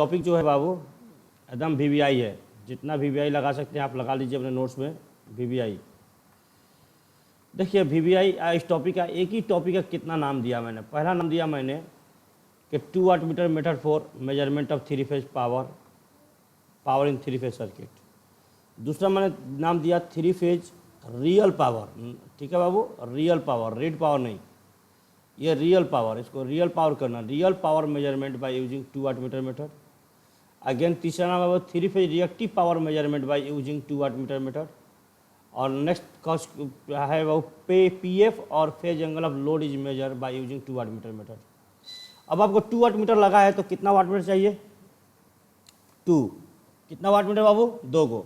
Topic जो है बाबू एकदम वीवीआई है। जितना वीवीआई लगा सकते हैं आप लगा लीजिए अपने नोट्स में। वीवीआई देखिए, वीवीआई इस टॉपिक का एक ही टॉपिक का कितना नाम दिया मैंने। पहला नाम दिया मैंने कि 2 watt meter method for measurement of 3 phase power in 3 phase circuit. दूसरा मैंने नाम दिया 3 फेज रियल पावर। ठीक है बाबू, रियल पावर, रेड पावर नहीं, ये रियल पावर, इसको रियल पावर करना, real power measurement by using 2 watt meter method. Again तीसरा नाम है 3 phase reactive power measurement by using 2 watt meter method. और नेक्स्ट कॉस्ट है वो पीएफ और phase angle of load is measure by using 2 watt meter method. अब आपको 2 watt metre लगा है तो कितना वाट मीटर चाहिए? 2। कितना वाट मीटर बाबू? 2 को।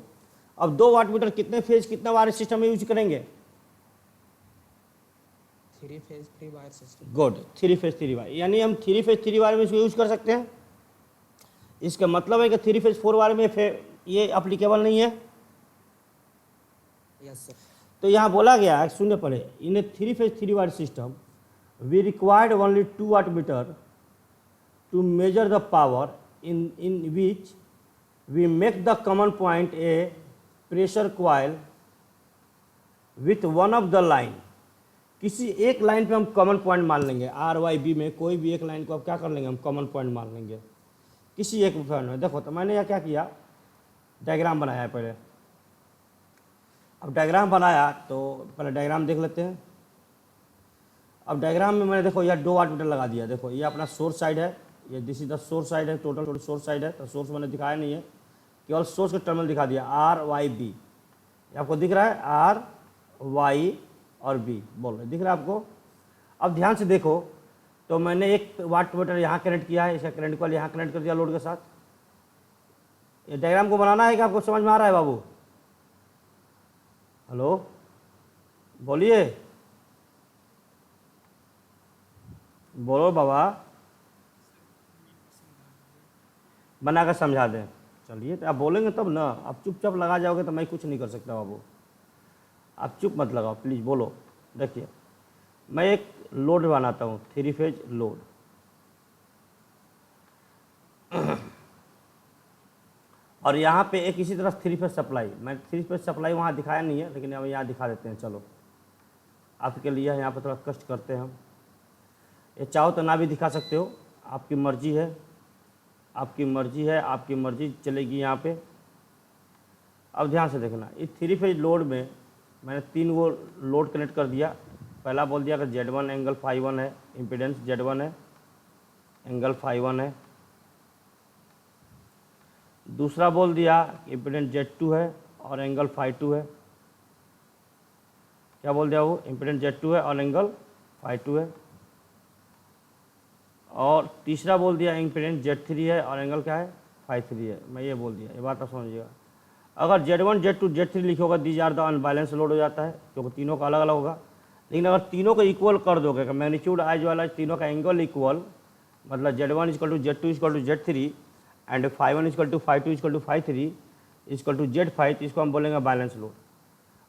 अब 2 वाट मीटर कितने फेज कितना वायर सिस्टम में यूज करेंगे? 3 phase 3 wire system. Good, 3 phase 3 wire, यानी हम 3 फेज 3 वायर में इसको यूज कर सकते हैं। इसका मतलब है कि 3 फेज 4 वायर में ये अप्लीकेबल नहीं है। Yes sir. तो यहाँ बोला गया है, सुनने पड़े, in a 3 phase 3 wire system we required only 2 watt meter to measure the power in which we make the common point a pressure coil with one of the line. किसी एक line पे हम कॉमन पॉइंट मान लेंगे, are Y B में कोई भी एक लाइन को आप क्या कर लेंगे, हम कॉमन पॉइंट मान लेंगे किसी एक पॉइंट में। देखो तो मैंने यह क्या किया, डायग्राम बनाया है पहले। अब डायग्राम बनाया तो पहले डायग्राम देख लेते हैं। अब डायग्राम में मैंने देखो यह 2 वाट मीटर लगा दिया। देखो ये अपना सोर्स साइड है, ये this is the source side है, टोटल सोर्स साइड है। तो सोर्स मैंने दिखाया नहीं है, केवल सोर्स के टर्मिनल दिखा दिया, आर वाई बी। आपको दिख रहा है आर वाई और बी बोल रहे, दिख रहा है आपको? अब ध्यान से देखो तो मैंने एक वाट मीटर यहाँ कनेक्ट किया है, इसका करंट कॉइल यहाँ कनेक्ट कर दिया लोड के साथ। ये डायग्राम को बनाना है कि आपको समझ में आ रहा है बाबू? हेलो बोलिए, बोलो बाबा, बना कर समझा दें। चलिए तो आप बोलेंगे तब ना, आप चुपचाप लगा जाओगे तो मैं कुछ नहीं कर सकता बाबू। आप चुप मत लगाओ प्लीज़, बोलो। देखिए मैं एक लोड बनाता हूँ, 3 फेज लोड। और यहाँ पे एक इसी तरह 3 फेज सप्लाई, मैं 3 फेज सप्लाई वहाँ दिखाया नहीं है, लेकिन अब यहाँ दिखा देते हैं। चलो आपके लिए यहाँ पे थोड़ा कष्ट करते हैं हम। ये चाहो तो ना भी दिखा सकते हो, आपकी मर्जी है, आपकी मर्जी है, आपकी मर्जी चलेगी यहाँ पे। अब ध्यान से देखना, इस 3 फेज लोड में मैंने 3 वो लोड कनेक्ट कर दिया। पहला बोल दिया कि Z1 एंगल ∅1 है, इम्पीडेंस Z1 है, एंगल ∅1 है। दूसरा बोल दिया इम्पीडेंस Z2 है और एंगल ∅2 है। क्या बोल दिया वो? इम्पीडेंस Z2 है और एंगल ∅2 है। और तीसरा बोल दिया इम्पीडेंस Z3 है और एंगल क्या है? ∅3 है। मैं ये बोल दिया, ये बात आप समझिएगा। अगर Z1 Z2 Z3 लिखोगा these are the unbalance load हो जाता है, क्योंकि तीनों का अलग अलग होगा। लेकिन अगर तीनों को इक्वल कर दोगे, मैग्नीट्यूड आइज वाला तीनों का एंगल इक्वल, मतलब Z1 equal to Z2 equal to Z3 and ∅1 equal to ∅2 equal to ∅3 equal to Z5, इसको हम बोलेंगे बैलेंस लोड।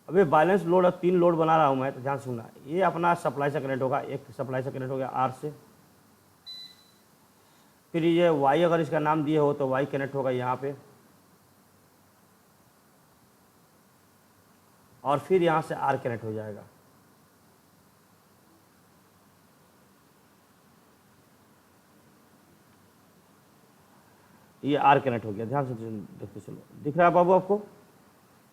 अब ये बैलेंस लोड, अब 3 लोड बना रहा हूँ मैं, तो ध्यान सुनना। ये अपना सप्लाई से कनेक्ट होगा, एक सप्लाई से कनेक्ट हो गया आर से। फिर ये वाई अगर इसका नाम दिए हो तो वाई कनेक्ट होगा यहाँ पे, और फिर यहाँ से आर कनेक्ट हो जाएगा। ये आर कनेक्ट हो गया, ध्यान से देखते चलो। दिख रहा है बाबू आपको?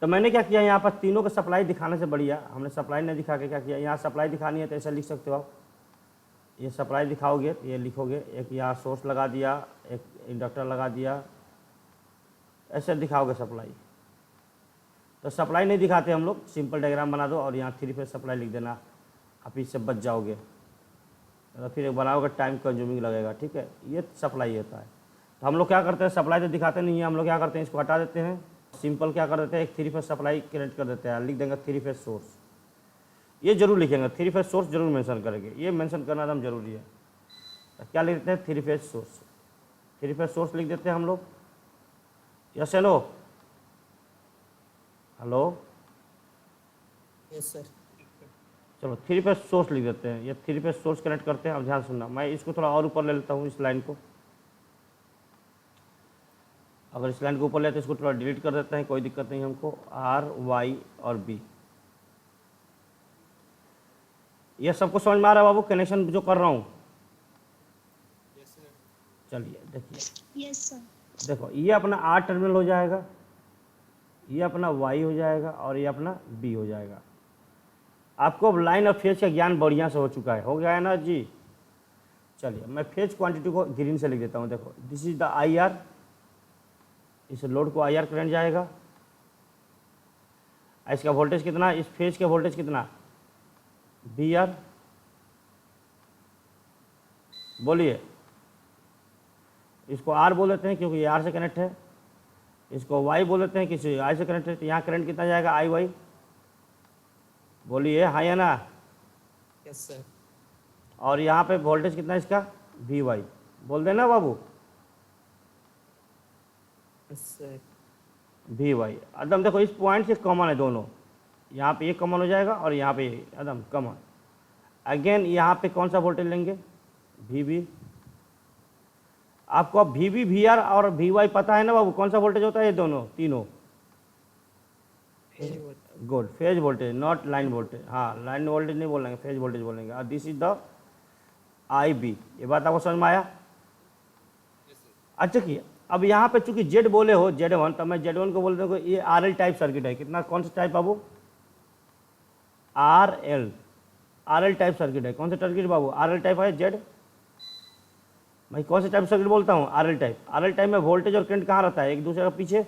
तो मैंने क्या किया, यहाँ पर तीनों का सप्लाई दिखाने से बढ़िया हमने सप्लाई नहीं दिखा के क्या किया, यहाँ सप्लाई दिखानी है तो ऐसा लिख सकते हो आप। ये सप्लाई दिखाओगे तो ये लिखोगे, एक यहाँ सोर्स लगा दिया, एक इंडक्टर लगा दिया, ऐसे दिखाओगे सप्लाई। तो सप्लाई नहीं दिखाते हम लोग, सिंपल डायग्राम बना दो और यहाँ 3 फेज सप्लाई लिख देना, आप इससे बच जाओगे। तो फिर बनाओगे टाइम कंज्यूमिंग लगेगा, ठीक है। ये सप्लाई होता है। तो हम लोग क्या करते हैं, सप्लाई तो दिखाते नहीं है, हम लोग क्या करते हैं, इसको हटा देते हैं। सिंपल क्या कर देते हैं, एक 3 फेज सप्लाई कनेक्ट कर देते हैं, लिख देंगे 3 फेज सोर्स। ये जरूर लिखेंगे, 3 फेज सोर्स जरूर मेंशन करेंगे, ये मेंशन करना एकदम जरूरी है। तो क्या लिख देते हैं, 3 फेज सोर्स। 3 फेज सोर्स लिख देते हैं हम लोग। Yes no? Hello? Yes sir. चलो 3 फेज सोर्स लिख देते हैं, ये 3 फेज सोर्स कनेक्ट करते हैं। अब ध्यान सुनना, मैं इसको थोड़ा और ऊपर ले लेता हूँ, इस लाइन को। अगर इस लाइन को ऊपर लेते हैं इसको थोड़ा डिलीट कर देते हैं, कोई दिक्कत नहीं हमको। आर वाई और बी, ये सबको समझ में आ रहा है बाबू कनेक्शन जो कर रहा हूँ? चलिए देखिए, यस सर। देखो ये अपना आर टर्मिनल हो जाएगा, ये अपना वाई हो जाएगा और ये अपना बी हो जाएगा। आपको अब लाइन और फेज का ज्ञान बढ़िया से हो चुका है, हो गया है ना जी? चलिए मैं फेज क्वांटिटी को ग्रीन से लिख देता हूँ। देखो this is the I R, इस लोड को आई आर करंट जाएगा। इसका वोल्टेज कितना, इस फेज का वोल्टेज कितना, बी आर। बोलिए, इसको आर बोल देते हैं क्योंकि ये आर से कनेक्ट है, इसको वाई बोल देते हैं किसी आई से कनेक्ट है, तो यहाँ करंट कितना जाएगा, आई वाई। बोलिए हाँ या ना? Yes sir. और यहाँ पे वोल्टेज कितना है इसका, वी वाई। बोल देना बाबू, Yes sir. V Y. एकदम देखो इस पॉइंट से कॉमन है दोनों, यहाँ पे ये कॉमन हो जाएगा और यहाँ पे एकदम कॉमन। अगेन यहाँ पे कौन सा वोल्टेज लेंगे, वी बी। आपको अब वी बी वी आर और वी वाई पता है ना बाबू, कौन सा वोल्टेज होता है ये दोनों तीनों? Phase voltage. Good, phase voltage not line voltage. हाँ लाइन वोल्टेज नहीं बोलेंगे, फेज वोल्टेज बोलेंगे। और this is the I B. ये बात आपको समझ में आया? अच्छा किया। अब यहाँ पे चूंकि जेड बोले हो Z1, तो मैं Z1 को बोल दूँ ये आर एल टाइप सर्किट है। कितना, कौन सा टाइप बाबू, आर एल टाइप सर्किट है। कौन सा सर्किट बाबू, आर एल टाइप है जेड। भाई कौन सा टाइप सर्किट बोलता हूँ, आर एल टाइप में वोल्टेज और करंट कहाँ रहता है एक दूसरे के पीछे।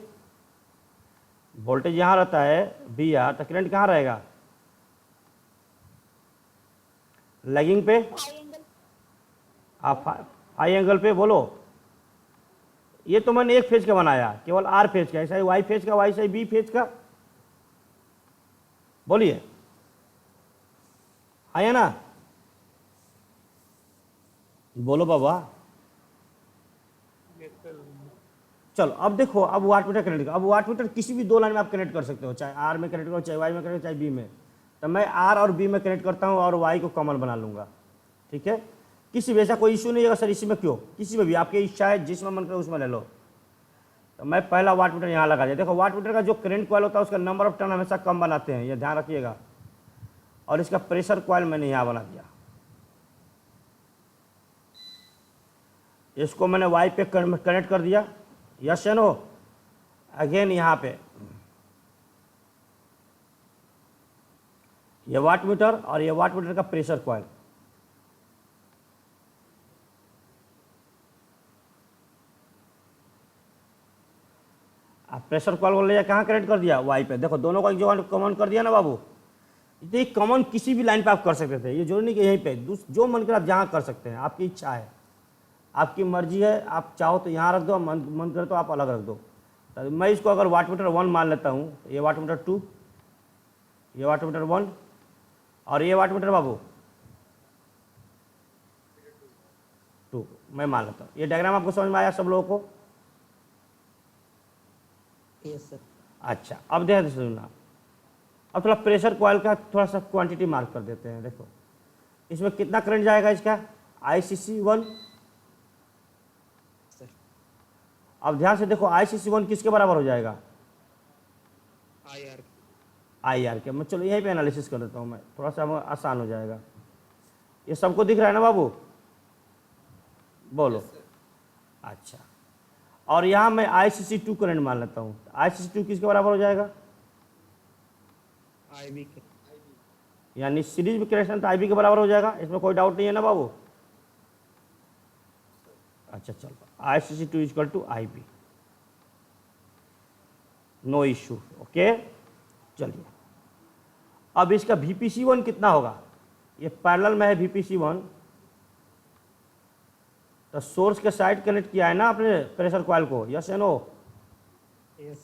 वोल्टेज यहाँ रहता है वी आर, तो करंट कहाँ रहेगा, लैगिंग पे, आप हाई एंगल पे। बोलो, ये तो मैंने एक फेज का बनाया, केवल आर फेज का, ऐसा ही वाई फेज का, वैसा ही बी फेज का। बोलिए आया ना? बोलो बाबा। चलो अब देखो, अब वाट मीटर कनेक्ट करो। अब वाट मीटर किसी भी दो लाइन में आप कनेक्ट कर सकते हो, चाहे आर में कनेक्ट करो, चाहे वाई में कनेक्ट करो, चाहे बी में। तो मैं आर और बी में कनेक्ट करता हूँ और वाई को कॉमन बना लूँगा, ठीक है। किसी भी ऐसा कोई इशू नहीं है सर इसी में क्यों, किसी में भी आपकी इच्छा है, जिसमें मन करे उसमें ले लो। तो मैं पहला वाट मीटर यहाँ लगा दिया। देखो वाट मीटर का जो करंट कॉइल होता है उसका नंबर ऑफ टर्न हमेशा कम बनाते हैं, ये ध्यान रखिएगा। और इसका प्रेशर कॉइल मैंने यहाँ बना दिया, इसको मैंने वाई पे कनेक्ट कर दिया, यस या नो। अगेन यहाँ पे ये वाट मीटर और ये वाट मीटर का प्रेशर कॉइल। आप प्रेशर कॉइल को ले जाकर कहाँ कनेक्ट कर दिया, वाई पे। देखो दोनों का एक जगह कॉमन कर दिया ना बाबू। तो ये कॉमन किसी भी लाइन पे आप कर सकते थे, ये जरूरी नहीं कि यहीं पे, जो मन करे आप जहाँ कर सकते हैं, आपकी इच्छा है, आपकी मर्जी है। आप चाहो तो यहाँ रख दो, मन करे तो आप अलग रख दो। तो मैं इसको अगर वाट मीटर 1 मान लेता हूँ, ये वाट मीटर 2, ये वाट मीटर 1 और ये वाट मीटर बाबू 2 मैं मान लेता हूँ। ये डायग्राम आपको समझ में आया सब लोगों को? Yes sir. अच्छा अब ध्यान से सुनना। अब थोड़ा प्रेशर कॉइल का थोड़ा सा क्वांटिटी मार्क कर देते हैं। देखो इसमें कितना करंट जाएगा, इसका ICC1। Sir. अब ध्यान से देखो ICC1 किसके बराबर हो जाएगा, IR. IR के। मैं चलो यहीं पे एनालिसिस कर देता हूँ, मैं थोड़ा सा आसान हो जाएगा। ये सबको दिख रहा है ना बाबू, बोलो। अच्छा और यहाँ मैं ICC2 करंट मान लेता हूँ। ICC2 किसके बराबर हो जाएगा, IB के. यानी सीरीज में कनेक्शन तो IB के बराबर हो जाएगा, इसमें कोई डाउट नहीं है ना बाबू। अच्छा चलो ICC2 equal to IB, no issue, okay. चलिए अब इसका VPC1 कितना होगा, ये पैरेलल में है VPC1, तो सोर्स के साइड कनेक्ट किया है ना आपने प्रेशर कॉइल को, यस या नो। Yes.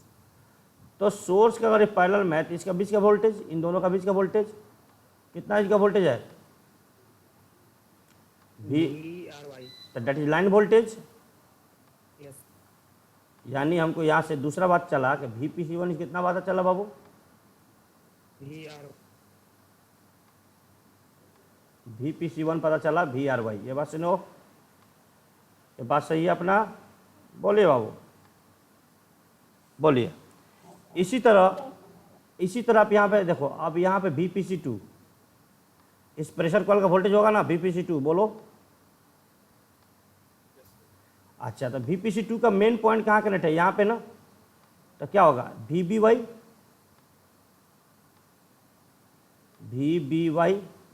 तो सोर्स का अगर पैरेलल में है तो इसका बीच का वोल्टेज, इन दोनों का बीच का वोल्टेज कितना, इसका वोल्टेज है VRY. तो that is line voltage. Yes. यानी हमको यहाँ से दूसरा बात चला कि VPC1 कितना बात चला बाबू, VR. VPC1 पता चला VRY। ये बात सुनो, ये बात सही है अपना, बोलिए बाबू। बोलिए। इसी तरह आप यहाँ पे देखो, अब यहाँ पे VPC2, इस प्रेशर कॉइल का वोल्टेज होगा ना VPC2, बोलो। अच्छा, तो VPC2 का मेन पॉइंट कहाँ कनेक्ट है, यहाँ पे ना, तो क्या होगा VBY,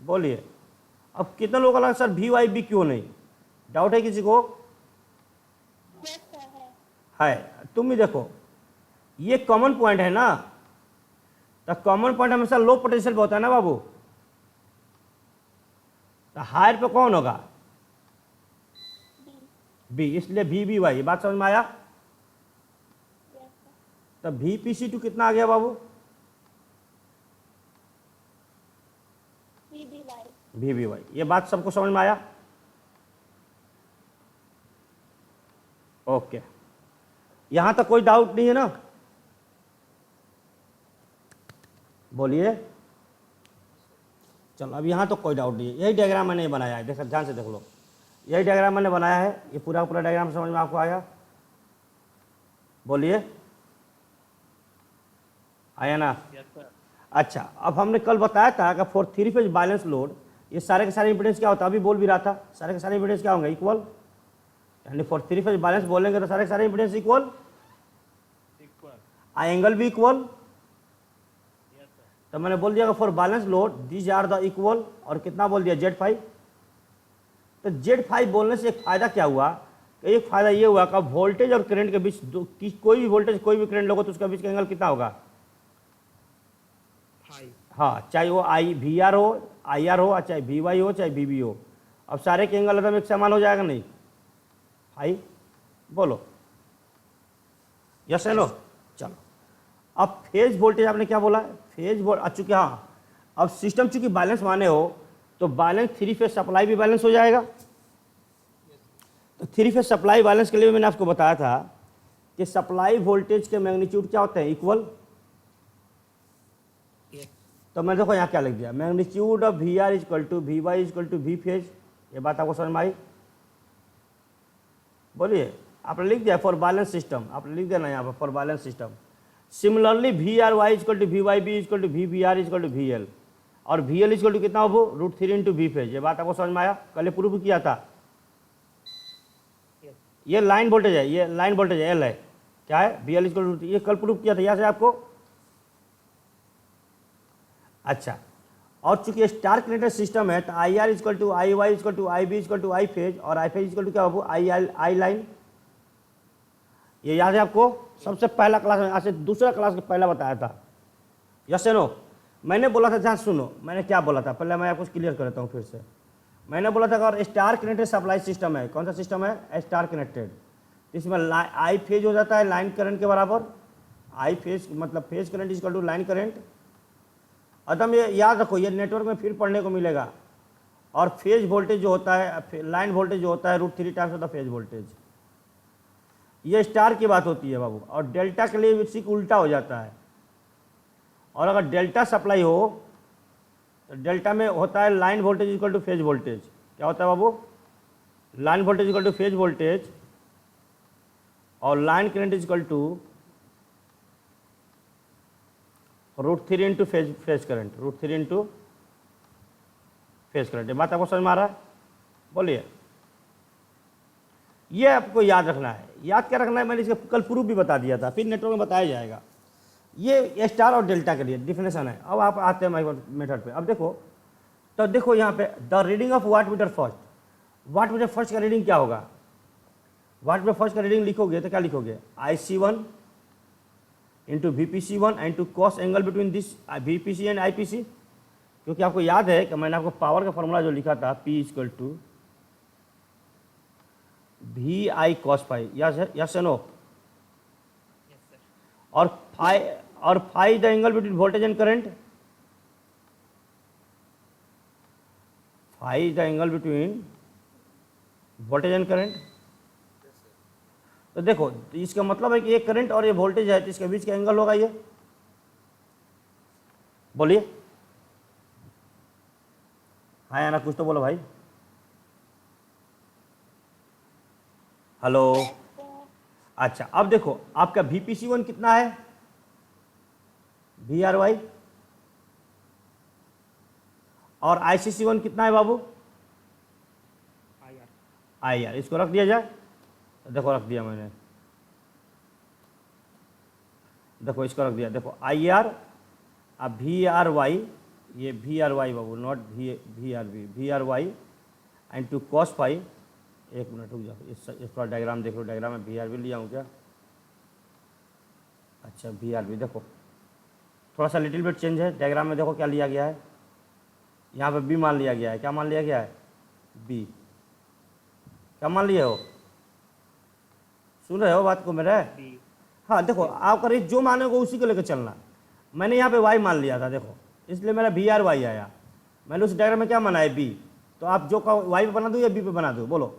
बोलिए। अब कितने लोगों को लगा सर VYB क्यों नहीं, डाउट है किसी को? है। तुम भी देखो, ये कॉमन पॉइंट है ना, तो कॉमन पॉइंट हमेशा लो पोटेंशियल पे होता है ना बाबू, तो हायर पे कौन होगा? बी, इसलिए VBY। ये बात समझ में आया? तो VPC2 कितना आ गया बाबू? VBY। ये बात सबको समझ में आया? ओके, यहां तक कोई डाउट नहीं है ना? बोलिए। चलो, अब यहां तो कोई डाउट नहीं है। यही डायग्राम मैंने बनाया है, देखो ध्यान से देख लो, यही डायग्राम मैंने बनाया है। ये पूरा पूरा डायग्राम समझ में आपको आया? बोलिए, आया ना? अच्छा, अब हमने कल बताया था कि for three phase balance load ये सारे के सारे इंपीडेंस क्या होता है, अभी बोल भी रहा था, सारे के सारे इंपीडेंस क्या होंगे? इक्वल। यानी फॉर थ्री फेज बैलेंस बोलेंगे तो सारे के सारे इंपीडेंस इक्वल, एंगल भी इक्वल। तो मैंने बोल दिया for balance load these are the equal, और कितना बोल दिया Z5। तो Z5 बोलने से एक फायदा क्या हुआ, कि एक फायदा ये हुआ कि वोल्टेज और करंट के बीच कोई भी वोल्टेज कोई भी करंट लोगे तो उसके बीच का एंगल कितना होगा? हाँ, चाहे वो VR हो, IR हो, चाहे VY हो, चाहे VB हो, अब सारे के एंगल एकदम एक समान हो जाएगा नहीं? भाई बोलो, यस है नो? चलो, अब फेज वोल्टेज आपने क्या बोला? फेज वोल्ट चूंकि, हाँ, अब सिस्टम चूंकि बैलेंस माने हो तो बैलेंस थ्री फेज सप्लाई भी बैलेंस हो जाएगा। तो थ्री फेज सप्लाई बैलेंस के लिए मैंने आपको बताया था कि सप्लाई वोल्टेज के मैग्नीट्यूड क्या होते हैं? इक्वल। तो मैं देखो यहाँ क्या लिख दिया, magnitude of VR equal to VY equal to V phase. ये बात आपको समझ में आई? बोलिए। आपने लिख दिया फॉर बैलेंस सिस्टम, आपने लिख दिया ना यहाँ पर for balance system. Similarly VRY equal to VYB equal to VBR equal to VL, और VL इक्वल टू कितना हो? √3 इंटू V फेज। ये बात आपको समझ में आया? कल प्रूफ किया था। ये लाइन वोल्टेज है, ये लाइन वोल्टेज L है, क्या है? VL इक्वल टू, ये कल प्रूफ किया था यहाँ से आपको। अच्छा, और चूंकि स्टार कनेक्टेड सिस्टम है तो IR equal to IY equal to IB equal to I phase, और I फेज इक्वल टू क्या हो? I line. ये याद है आपको? सबसे पहला क्लास में, आज से दूसरा क्लास में पहला बताया था। Yes no? मैंने बोला था, ध्यान सुनो, मैंने क्या बोला था, पहले मैं आपको क्लियर करता हूँ फिर से। मैंने बोला था अगर स्टार कनेक्टेड सप्लाई सिस्टम है, कौन सा सिस्टम है? Star connected. इसमें I फेज हो जाता है लाइन करंट के बराबर। I फेज मतलब phase current equal to line current. अतः ये याद रखो, ये नेटवर्क में फिर पढ़ने को मिलेगा। और फेज वोल्टेज जो होता है, लाइन वोल्टेज जो होता है √3 टाइम्स होता है फेज वोल्टेज। ये स्टार की बात होती है बाबू, और डेल्टा के लिए इसी उल्टा हो जाता है। और अगर डेल्टा सप्लाई हो तो डेल्टा में होता है line voltage equal to phase voltage. क्या होता है बाबू? Line voltage equal to phase voltage, और line current equal to √3 into phase current, √3 into phase current. ये बात आपको समझ में आ रहा है? बोलिए। ये आपको याद रखना है। याद क्या रखना है? मैंने इसका कल प्रूफ भी बता दिया था, फिर नेटवर्क में बताया जाएगा। ये स्टार और डेल्टा के लिए डिफिनेशन है। अब आप आते हैं मेथड पे। अब देखो, तो देखो यहाँ पे the reading of watt meter first. Watt meter first का रीडिंग क्या होगा? वाट मीटर फर्स्ट का रीडिंग लिखोगे तो क्या लिखोगे? IC1 into VPC1 into cos angle between this VPC and IPC। क्योंकि आपको याद है कि मैंने आपको पावर का फॉर्मूला जो लिखा था, P equal to VI cos phi. Yes no? और phi the angle between voltage and current. Phi the angle between voltage and current. तो देखो, तो इसका मतलब है कि ये करंट और ये वोल्टेज है, तो इसके बीच का एंगल होगा ये। बोलिए। हाँ या ना? कुछ तो बोलो भाई। हेलो। अच्छा अब देखो आपका VPC1 कितना है, VRY, और ICC1 कितना है बाबू, IR IR। इसको रख दिया जाए, देखो रख दिया मैंने, देखो इसको रख दिया, देखो IR, अब VRY, ये VRY बाबू, not VRB, VRY and to cos phi, एक मिनट रुक जाओ, इस पर डायग्राम देख लो, डायग्राम में VRB लिया हूँ क्या, अच्छा VRB, देखो थोड़ा सा लिटिल बिट चेंज है डायग्राम में, देखो क्या लिया गया है, यहाँ पे B मान लिया गया है, क्या मान लिया गया है, B, क्या मान लिए हो, सुन रहे हो बात को मेरे, B हाँ देखो आप करिए जो मानेगा उसी को लेकर चलना, मैंने यहाँ पे Y मान लिया था, देखो इसलिए मेरा VRY आया, मैंने उस डायग्राम में क्या माना है B, तो आप जो कहो Y पे बना दूँ या B पे बना दूँ, बोलो,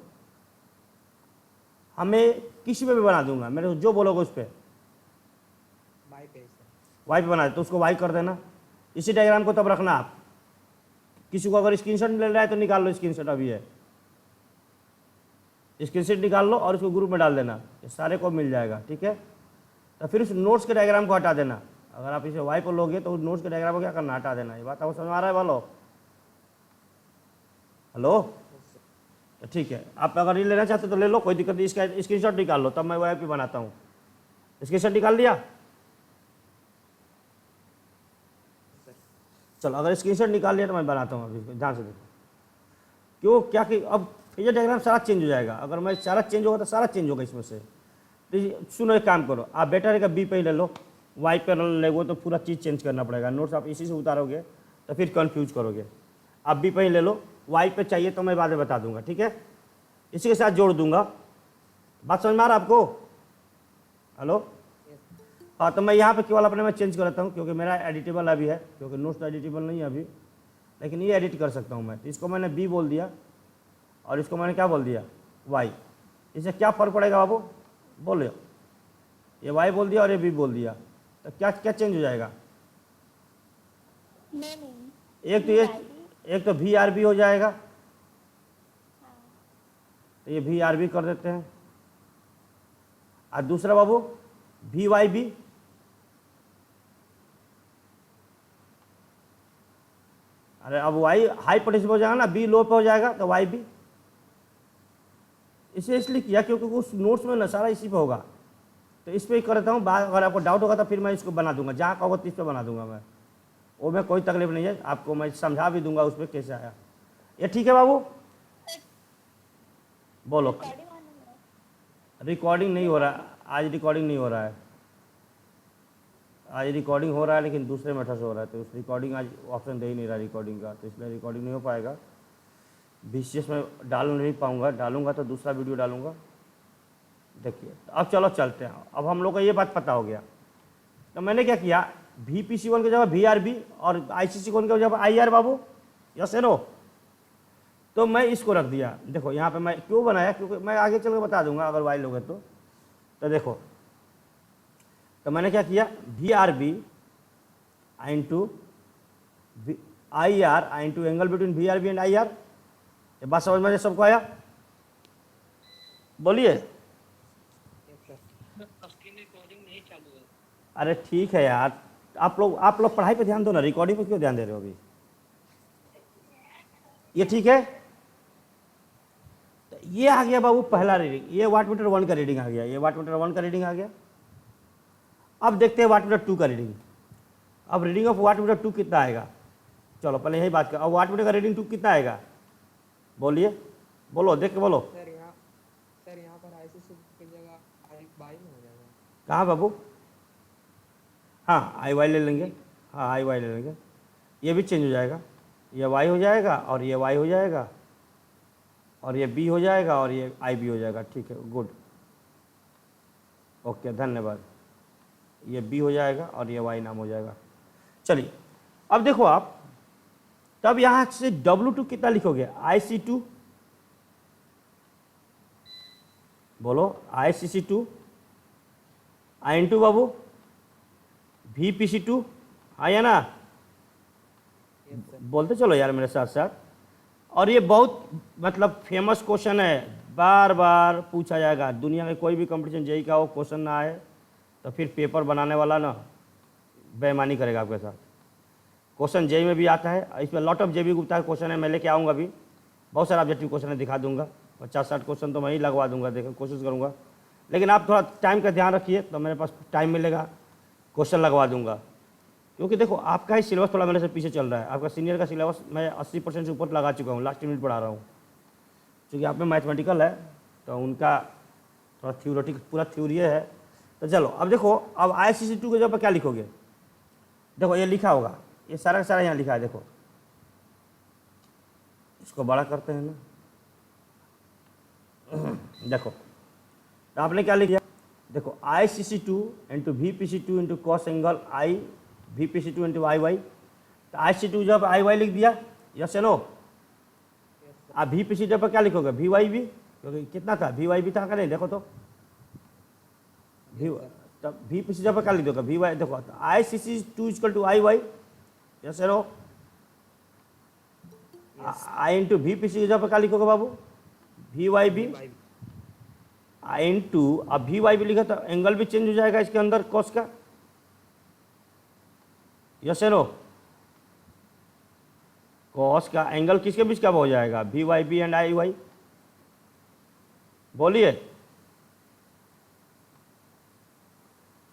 हमें किसी पे भी बना दूंगा, मेरे जो बोलोगे उस पर Y पे सर, Y पे बना दे, तो उसको Y कर देना, इसी डायग्राम को तब रखना आप, किसी को अगर स्क्रीनशॉट ले रहा है तो निकाल लो, स्क्रीनशॉट अभी है, स्क्रीनशॉट निकाल लो और उसको ग्रुप में डाल देना, ये सारे को मिल जाएगा, ठीक है। तो फिर उस नोट्स के डायग्राम को हटा देना, अगर आप इसे Y पर लोगे तो उस नोट्स के डायग्राम को क्या करना, हटा देना, ये बात आपको समझ में आ रहा है बोलो, हेलो, तो ठीक है, आप अगर ये लेना चाहते हो तो ले लो, कोई दिक्कत नहीं, इसका स्क्रीनशॉट निकाल लो, तब मैं Y पे बनाता हूँ, स्क्रीनशॉट निकाल लिया, चलो अगर स्क्रीनशॉट निकाल लिया तो मैं बनाता हूँ अभी, ध्यान से देखो, क्यों क्या कि अब ये डायग्राम सारा चेंज हो जाएगा, अगर मैं सारा चेंज होगा तो सारा चेंज होगा इसमें से, तो सुनो एक काम करो, आप बेटर है कि B पे ही ले लो, Y पे लेगो तो पूरा चीज़ चेंज करना पड़ेगा, नोट्स आप इसी से उतारोगे तो फिर कंफ्यूज करोगे, आप B पे ही ले लो, Y पे चाहिए तो मैं बाद में बता दूंगा, ठीक है, इसी के साथ जोड़ दूंगा, बात समझ में आ रहा आपको, हेलो, हाँ तो मैं यहाँ पे केवल अपने में चेंज करता हूँ क्योंकि मेरा एडिटेबल अभी है, क्योंकि नोट्स एडिटेबल नहीं है अभी, लेकिन ये एडिट कर सकता हूँ मैं, तो इसको मैंने B बोल दिया और इसको मैंने क्या बोल दिया, Y, इससे क्या फ़र्क पड़ेगा बाबू, बोलो, ये Y बोल दिया और ये B बोल दिया, तो क्या क्या चेंज हो जाएगा, नहीं एक तो VRB हो जाएगा, तो ये VRB कर देते हैं, और दूसरा बाबू VYB, अरे अब Y हाई पोटेंशियल हो जाएगा ना, B लो पे हो जाएगा, तो YB, इसे इसलिए किया क्योंकि उस नोट्स में ना सारा इसी पे होगा, तो इस पर ही करता हूँ, बाद अगर आपको डाउट होगा तो फिर मैं इसको बना दूंगा, जहाँ कहोगे तो इस पर बना दूंगा मैं, वो में कोई तकलीफ नहीं है, आपको मैं समझा भी दूंगा उस पर कैसे आया, ये ठीक है बाबू, बोलो, रिकॉर्डिंग नहीं हो रहा, आज रिकॉर्डिंग नहीं हो रहा है, आज रिकॉर्डिंग हो रहा है लेकिन दूसरे मेथड से हो रहा है, तो उस रिकॉर्डिंग आज ऑप्शन दे ही नहीं रहा रिकॉर्डिंग का, तो इसलिए रिकॉर्डिंग नहीं हो पाएगा, VCS में डाल नहीं पाऊँगा, डालूंगा तो दूसरा वीडियो डालूंगा, देखिए अब चलो चलते हैं, अब हम लोग को ये बात पता हो गया, तो मैंने क्या किया, VPC1 की जगह VRB और ICC1 की जगह IR बाबू, यस है नो, तो मैं इसको रख दिया, देखो यहाँ पे मैं क्यों बनाया, क्योंकि मैं आगे चल के बता दूंगा अगर Y लोगे तो देखो, तो मैंने क्या किया, VRB into IR into angle between VRB and IR, ये बात समझ में सबको आया, बोलिए, स्क्रीन रिकॉर्डिंग नहीं चालू है, अरे ठीक है यार, आप लोग पढ़ाई पे ध्यान दो ना, रिकॉर्डिंग पे क्यों ध्यान दे रहे हो अभी, ये ठीक है, तो ये आ गया बाबू पहला रीडिंग, ये वाटमीटर 1 का रीडिंग आ गया, ये वाटमीटर 1 का रीडिंग आ गया, अब देखते हैं वाटमीटर 2 का रीडिंग, अब रीडिंग ऑफ वाटमीटर 2 कितना आएगा, चलो पहले यही बात कर, अब वाटमीटर का रीडिंग 2 कितना आएगा, बोलिए, बोलो देख के बोलो, सर यहाँ पर ICC की जगह IY में हो जाएगा, कहाँ बाबू, हाँ IY ले लेंगे, हाँ IY ले लेंगे, ये भी चेंज हो जाएगा, ये Y हो जाएगा और ये Y हो जाएगा और ये B हो जाएगा और ये IB हो जाएगा, ठीक है, गुड, ओके धन्यवाद, ये B हो जाएगा और ये Y नाम हो जाएगा, चलिए अब देखो आप, तब यहाँ से W2 कितना लिखोगे, IC2, बोलो ICC2 IN2 बाबू, VPC2, आया ना, बोलते चलो यार मेरे साथ साथ, और ये बहुत मतलब फेमस क्वेश्चन है, बार बार पूछा जाएगा। दुनिया में कोई भी कंपटीशन जेई का हो, क्वेश्चन ना आए तो फिर पेपर बनाने वाला ना बेईमानी करेगा आपके साथ। क्वेश्चन जेई में भी आता है, इसमें लॉट ऑफ जेबी गुप्ता का क्वेश्चन है, मैं लेके आऊँगा अभी, बहुत सारा ऑब्जेक्टिव क्वेश्चन है, दिखा दूंगा। 50-60 क्वेश्चन तो मैं ही लगवा दूंगा, देखो कोशिश करूँगा। लेकिन आप थोड़ा टाइम का ध्यान रखिए, तो मेरे पास टाइम मिलेगा, क्वेश्चन लगवा दूंगा। क्योंकि देखो आपका ही सिलेबस थोड़ा मेरे से पीछे चल रहा है। आपका सीनियर का सिलेबस मैं 80% से ऊपर लगा चुका हूँ, लास्ट यूनिट पढ़ा रहा हूँ। क्योंकि आप में मैथमेटिकल है तो उनका थोड़ा थ्योरेटिक पूरा थ्योरी है। तो चलो अब देखो, अब ICC 2 के जगह पर क्या लिखोगे? देखो ये लिखा होगा, ये सारा का सारा यहाँ लिखा है। देखो इसको बड़ा करते हैं ना, देखो तो आपने क्या लिख दिया? देखो ICC 2 into VPC 2 into cos angle I, VPC 2 into IY। तो ICC 2 जब IY लिख दिया, यस या नो? आप VPC जब पर क्या लिखोगे? VYB, क्योंकि कितना था VYB था, नहीं देखो तो तब VPC जब पर क्या लिख दोगे? VY। देखो ICC 2 equal to IY, yes या नो? I इंटू VPC जब पर क्या लिखोगे बाबू? VYB। I इंटू, अब VYB लिखा तो एंगल भी चेंज हो जाएगा इसके अंदर कॉस का, यस या नो? कॉस का एंगल किसके बीच का हो जाएगा? VYB and IY। बोलिए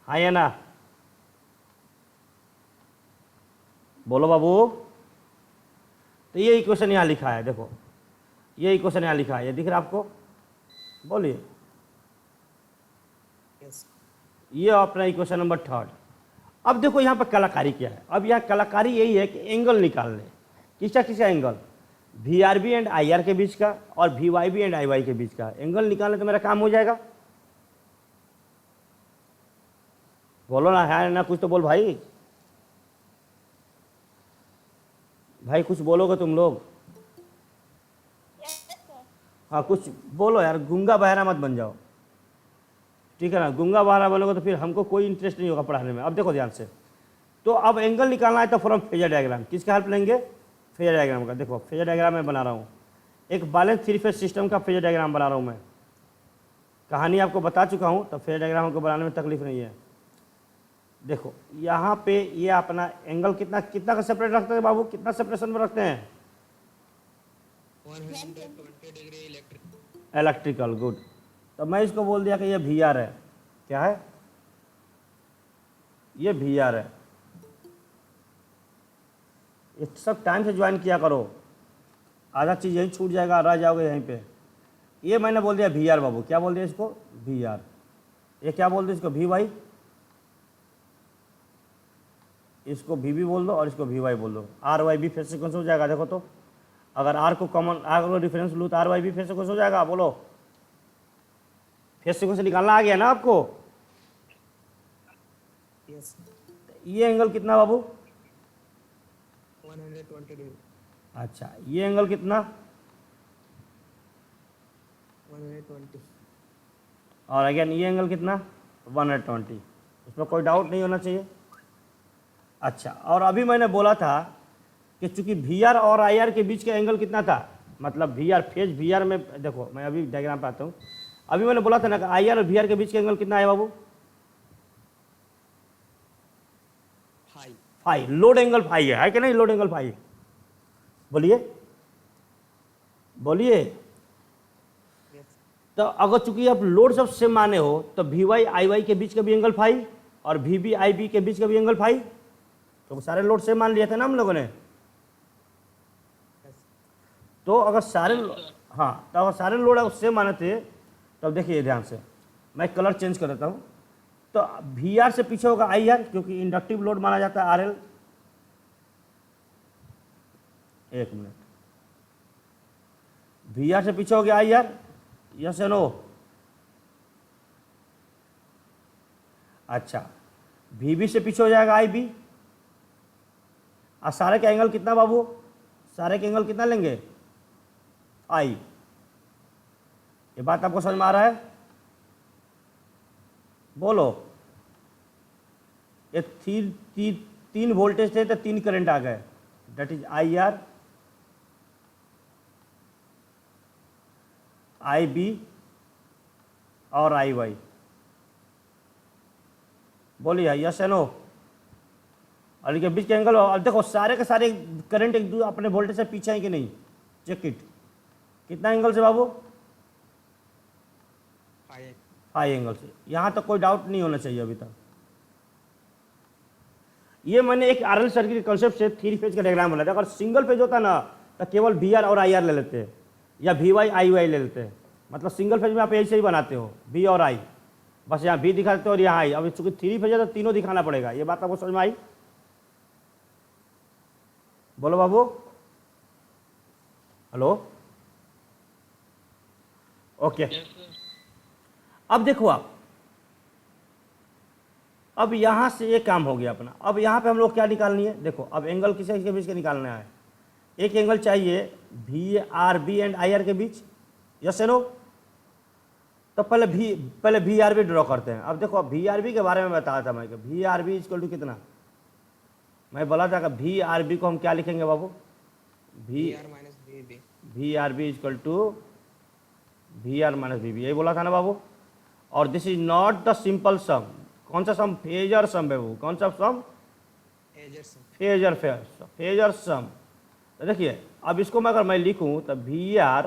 हाँ या ना? बोलो बाबू। तो ये इक्वेशन यहाँ लिखा है, देखो ये इक्वेशन यहाँ लिखा है, ये दिख रहा है आपको? बोलिए। ये अपना इक्वेशन नंबर 3। अब देखो यहाँ पर कलाकारी क्या है। अब यहाँ कलाकारी यही है कि एंगल निकाल ले, किसका किसका एंगल? VRB एंड IR के बीच का और VYB एंड IY के बीच का एंगल निकालने तो मेरा काम हो जाएगा। बोलो ना, है ना? कुछ तो बोल भाई, भाई कुछ बोलोगे तुम लोग? हाँ कुछ बोलो यार, गूंगा बहरा मत बन जाओ, ठीक है ना? गूंगा बहरा बनोगे तो फिर हमको कोई इंटरेस्ट नहीं होगा पढ़ाने में। अब देखो ध्यान से, तो अब एंगल निकालना है तो फ्रॉम फेजर डायग्राम। किसका हेल्प लेंगे? फेजर डायग्राम का। देखो फेजर डायग्राम मैं बना रहा हूँ, एक बैलेंस 3 फेज सिस्टम का फेजर डायग्राम बना रहा हूँ मैं। कहानी आपको बता चुका हूँ, तो फेजर डायग्राम को बनाने में तकलीफ नहीं है। देखो यहाँ पे ये अपना एंगल कितना कितना का सेपरेट रखते हैं बाबू? कितना सेपरेशन में रखते हैं? 120 डिग्री इलेक्ट्रिकल, गुड। तो मैं इसको बोल दिया कि ये VR है। क्या है? ये VR है। ये सब टाइम से ज्वाइन किया करो, आधा चीज़ यहीं छूट जाएगा, रह जाओगे यहीं पे। ये मैंने बोल दिया VR बाबू। क्या बोल दिया इसको? VR। ये क्या बोल दिया इसको? VY। इसको VB बोल दो और इसको VY बोल दो। RYB फेज सीक्वेंस हो जाएगा। देखो तो अगर R को कॉमन, R को डिफरेंस लूँ तो RYB फेज सीक्वेंस हो जाएगा। बोलो, फेज सीक्वेंस निकालना आ गया ना आपको? यस। ये एंगल कितना बाबू? 120 डिग्री। अच्छा, ये एंगल कितना? 120। और अगेन ये एंगल कितना? 120। इसमें कोई डाउट नहीं होना चाहिए। अच्छा, और अभी मैंने बोला था कि चूंकि VR और IR के बीच का एंगल कितना था, मतलब VR फेज VR में, देखो मैं अभी डायग्राम पे आता हूँ। अभी मैंने बोला था ना कि IR और VR के बीच का एंगल कितना है बाबू? फाई। लोड एंगल फाई है कि नहीं? Load angle phi. बोलिए बोलिए। तो अगर चूंकि आप लोड सब सेम माने हो तो VY IY के बीच का भी एंगल फाई और VB IB के बीच का भी एंगल फाई। तो सारे लोड सेम मान लिए थे ना हम लोगों ने। तो अगर सारे, हाँ, तो अगर सारे लोड अगर सेम माने थे, तब देखिए ध्यान से, मैं कलर चेंज कर देता हूँ। तो VR से पीछे होगा IR, क्योंकि इंडक्टिव लोड माना जाता है RL। एक मिनट, VR से पीछे हो गया IR, यस या नो? अच्छा, VB से पीछे हो जाएगा IB। और सारे का एंगल कितना बाबू? सारे के एंगल कितना लेंगे? I। ये बात आपको समझ में आ रहा है? बोलो। ये तीन वोल्टेज थे तो 3 करंट आ गए, that is IR, I B और आई वाई, बोलिए यस या नो। और इनके बीच के एंगल, अब देखो सारे के सारे करंट एक दूसरे अपने वोल्टेज से पीछे है कि नहीं, चेक इट। कितना एंगल से बाबू, हाई एंगल से। यहां तक कोई डाउट नहीं होना चाहिए अभी तक। ये मैंने एक आरएल सर्किट के कॉन्सेप्ट से 3 फेज का डायग्राम बना था। अगर सिंगल फेज होता ना तो केवल वी आर और आई आर ले लेते हैं, या वी वाई आई वाई ले लेते हैं। मतलब सिंगल फेज में आप ऐसे ही बनाते हो, वी और आई, बस यहाँ वी दिखाते हो और यहाँ आई। अब चूंकि 3 फेज है तो तीनों दिखाना पड़ेगा। ये बात आपको समझ में आई? बोलो बाबू, हेलो, ओके। अब देखो आप, अब यहां से ये काम हो गया अपना। अब यहां पे हम लोग क्या निकालनी है, देखो अब एंगल किसी के बीच के निकालना है। एक एंगल चाहिए V R B and I R के बीच, यस नो। तो पहले वी आर बी ड्रॉ करते हैं। अब देखो वी आर बी के बारे में बताया था मैं कि V R B equal to कितना, मैं बोला था कि वी आर बी को हम क्या लिखेंगे बाबू, V R B equal to V R minus V B, यही बोला था ना बाबू। और this is not the simple sum. कौन सा सम, फेजर सम है वो। कौन सा सम, फेजर सम। तो देखिए अब इसको मैं अगर मैं लिखूं तो V R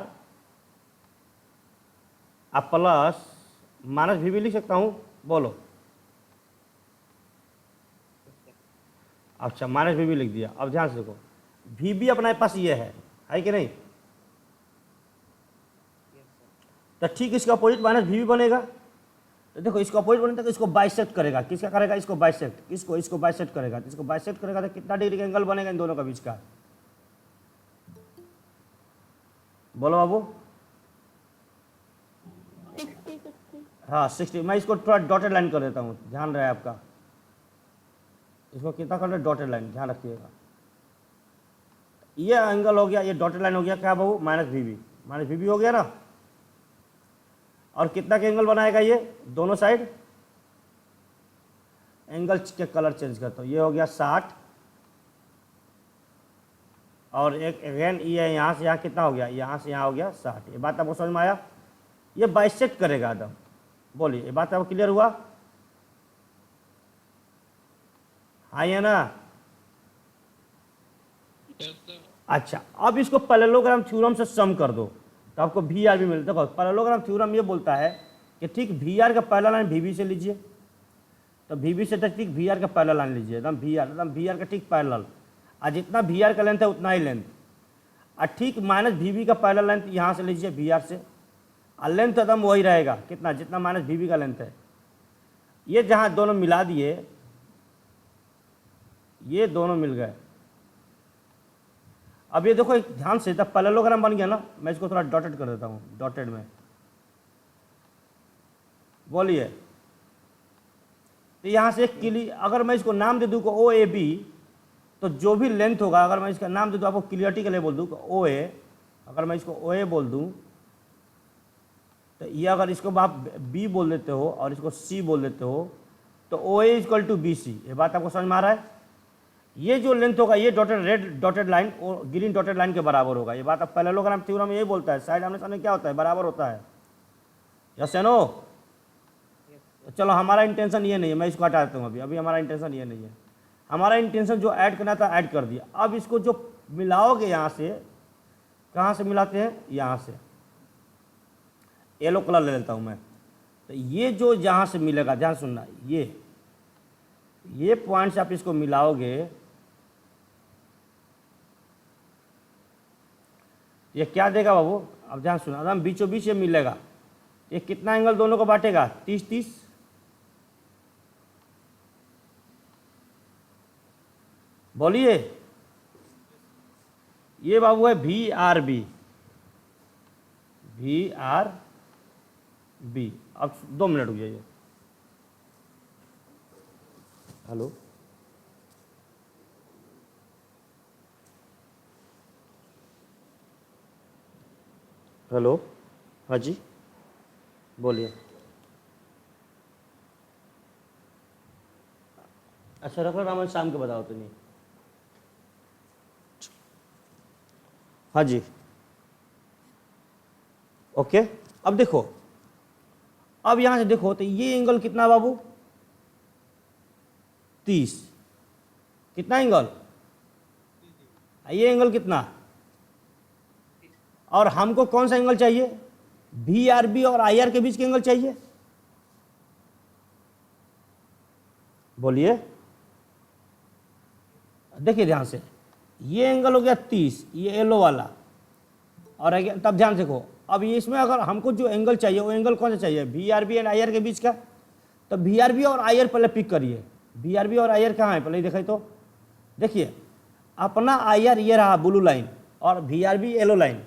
plus minus V B लिख सकता हूं, बोलो। अच्छा माइनस वी बी लिख दिया। अब ध्यान से देखो, वी बी अपने पास ये है कि नहीं, तो ठीक इसका अपोजिट माइनस वी बी बनेगा। तो देखो इसको अपोजिट बनेगा तो इसको बाइसेक्ट करेगा। किसका करेगा, इसको बाइसेक्ट, इसको बाइसेक्ट करेगा। तो इसको बाइसेक्ट करेगा तो कितना डिग्री का एंगल बनेगा इन दोनों के बीच का, बोलो बाबू। 60। हाँ 60। मैं इसको थोड़ा डॉटेड लाइन कर देता हूँ, ध्यान रहे आपका। इसको कितना करना है, डॉटेड लाइन, ध्यान रखिएगा। ये एंगल हो गया, ये डॉटेड लाइन हो गया क्या बाबू, माइनस वी बी हो गया ना। और कितना का एंगल बनाएगा ये दोनों साइड, एंगल के कलर चेंज करता हूँ। ये हो गया 60 और एक अगेन ये यहाँ से यहाँ कितना हो गया, यहाँ से यहाँ हो गया 60। ये बात आपको समझ में आया? ये बाइसेक्ट करेगा एकदम। बोलिए ये बात आपको क्लियर हुआ? हाँ है ना? अच्छा अब इसको पैरेललोग्राम थ्योरम से सम कर दो तो आपको वी आर भी मिलता है। देखो पैरेललोग्राम थ्योरम ये बोलता है कि ठीक वी आर का पहला लाइन वी बी से लीजिए, तो वी बी से ठीक वी आर का पहला लाइन लीजिए, एकदम वी आर का ठीक पैरेलल। और जितना वी आर का लेंथ है उतना ही लेंथ, और ठीक माइनस वी बी का पहला लेंथ यहाँ से लीजिए वी आर से, और लेंथ एकदम वही रहेगा कितना, जितना माइनस वी बी का लेंथ है। ये जहाँ दोनों मिला दिए, ये दोनों मिल गए। अब ये देखो एक ध्यान से, जब पैरेललोग्राम बन गया ना, मैं इसको थोड़ा डॉटेड कर देता हूँ, डॉटेड में। बोलिए तो यहाँ से एक क्लियर, अगर मैं इसको नाम दे दूँ को ओ ए बी, तो जो भी लेंथ होगा, अगर मैं इसका नाम दे दूँ, आपको क्लियरिटी के लिए बोल दूँ ओ ए, अगर मैं इसको ओ ए बोल दूँ तो ये अगर इसको आप बी बोल देते हो और इसको सी बोल देते हो तो ओ ए इक्वल टू बी सी। ये बात आपको समझ में आ रहा है? ये जो लेंथ होगा ये डॉटेड रेड डॉटेड लाइन और ग्रीन डॉटेड लाइन के बराबर होगा। ये बात आप पैरेललोग्राम थ्योरम में यही बोलता है, साइड आमने सामने क्या होता है, बराबर होता है। यस या नो? चलो हमारा इंटेंशन ये नहीं है, मैं इसको हटा देता हूँ। अभी हमारा इंटेंशन ये नहीं है। हमारा इंटेंशन जो ऐड करना था ऐड कर दिया। अब इसको जो मिलाओगे यहाँ से, कहाँ से मिलाते हैं, यहाँ से। येलो कलर ले लेता हूँ मैं। तो ये जो जहाँ से मिलेगा, ध्यान सुनना, ये पॉइंट से आप इसको मिलाओगे, ये क्या देगा बाबू, अब ध्यान सुना, एकदम बीचों बीच ये मिलेगा। ये कितना एंगल दोनों को बांटेगा, 30-30। बोलिए ये बाबू है V R B, V R B. अब 2 मिनट रुक जाइए। हेलो, हेलो, हाँ जी बोलिए। अच्छा रख लो रामन, शाम के बताओ तो नहीं। हाँ जी ओके। अब देखो, अब यहां से देखो तो ये एंगल कितना बाबू, 30, कितना एंगल, ये एंगल कितना, और हमको कौन सा एंगल चाहिए, VRB और IR के बीच के एंगल चाहिए, बोलिए, देखिए ध्यान से, ये एंगल हो गया 30, ये येलो वाला, और तब ध्यान से देखो, अब ये इसमें अगर हमको जो एंगल चाहिए वो एंगल कौन सा चाहिए, VRB एंड IR के बीच का, तो VRB और IR पहले पिक करिए, VRB और IR कहाँ है पहले दिखाई तो, देखिए अपना IR ये रहा ब्लू लाइन और VRB येलो लाइन,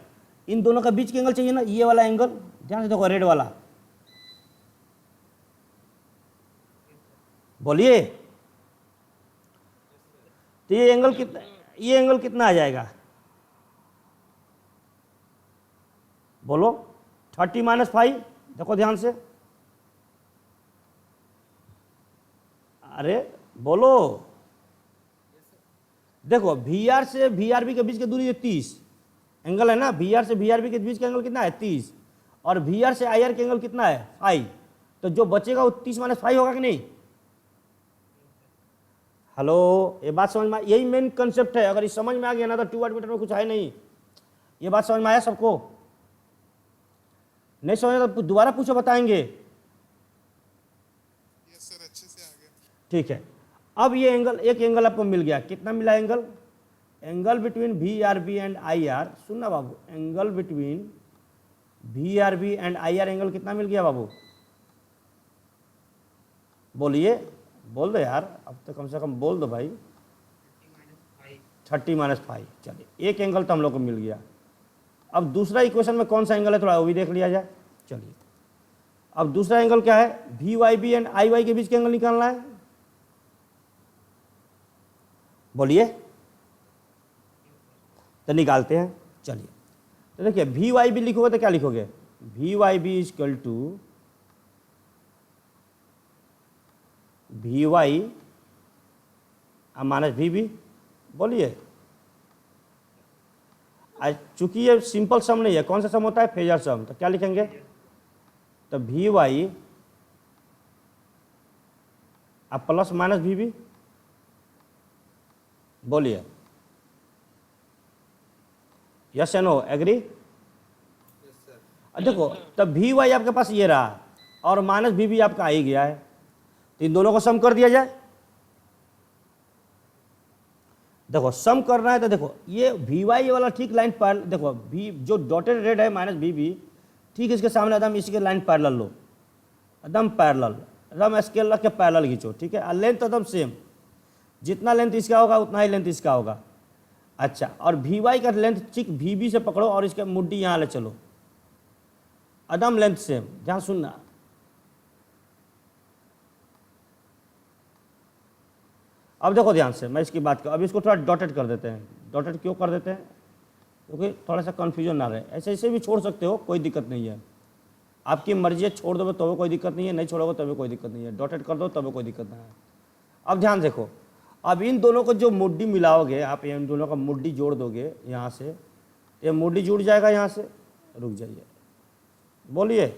इन दोनों का बीच के एंगल चाहिए ना, ये वाला एंगल, ध्यान से देखो रेड वाला, बोलिए, तो ये एंगल कितना, ये एंगल कितना आ जाएगा, बोलो, 30 - 5, देखो ध्यान से, अरे बोलो, देखो VR से VRB के बीच की दूरी है 30, एंगल है ना, VR से VRB के बीच का एंगल कितना है 30, और VR से IR के एंगल कितना है 5, तो जो बचेगा वो 30 - 5 होगा कि नहीं, हेलो, ये बात समझ में, यही मेन कंसेप्ट है, अगर ये समझ में आ गया ना तो 2 वाट मीटर में कुछ है नहीं, ये बात समझ में आया सबको, नहीं समझ तो दोबारा पूछो, बताएंगे, यस सर, अच्छे से आ गया। ठीक है। अब ये एंगल, एक एंगल आपको मिल गया, कितना मिला angle, angle between VRB and IR, सुनना बाबू, angle between VRB and IR angle कितना मिल गया बाबू, बोलिए, बोल दो यार, अब तो कम से कम बोल दो भाई, 30 - 5, चलिए एक एंगल तो हम लोग को मिल गया। अब दूसरा इक्वेशन में कौन सा एंगल है थोड़ा वो भी देख लिया जाए, चलिए, अब दूसरा एंगल क्या है, VYB एंड IY के बीच के एंगल निकालना है, बोलिए, तो निकालते हैं, चलिए, तो देखिए VYB लिखोगे तो क्या लिखोगे, VYB equal to VY minus VB, बोलिए, आज चूंकि ये सिंपल सम नहीं है, कौन सा सम होता है, फेजर सम, तो क्या लिखेंगे, तो VY अब प्लस माइनस VB, बोलिए, यस या नो, एग्री, देखो तब VY आपके पास ये रहा और माइनस VB आपका आ ही गया है, तो इन दोनों को सम कर दिया जाए, देखो सम करना है तो देखो ये VY वाला ठीक लाइन पैरेलल, देखो V जो डॉटेड रेड है माइनस VB, ठीक इसके सामने एकदम इसके लाइन पैरेलल लो, एकदम पैरेलल, एकदम स्केल रख के पैरेलल खींचो, ठीक है, और लेंथ एकदम सेम, जितना लेंथ इसका होगा उतना ही लेंथ इसका होगा, अच्छा, और VY का लेंथ ठीक VB से पकड़ो और इसके मुड्डी यहाँ ले चलो, एकदम लेंथ सेम, ध्यान सुनना, अब देखो ध्यान से, मैं इसकी बात करूँ, अब इसको थोड़ा डॉटेड कर देते हैं, डॉटेड क्यों कर देते हैं, क्योंकि थोड़ा सा कन्फ्यूजन ना रहे, ऐसे ऐसे भी छोड़ सकते हो, कोई दिक्कत नहीं है, आपकी मर्जी है, छोड़ दोगे तो भी कोई दिक्कत नहीं है, नहीं छोड़ोगे तो भी कोई दिक्कत नहीं है, डॉटेड कर दो तब भी कोई दिक्कत नहीं है। अब ध्यान देखो, अब इन दोनों को जो मुड्डी मिलाओगे आप, इन दोनों का मुड्डी जोड़ दोगे यहाँ से, ये मुड्डी जुड़ जाएगा यहाँ से, रुक जाइए, बोलिए,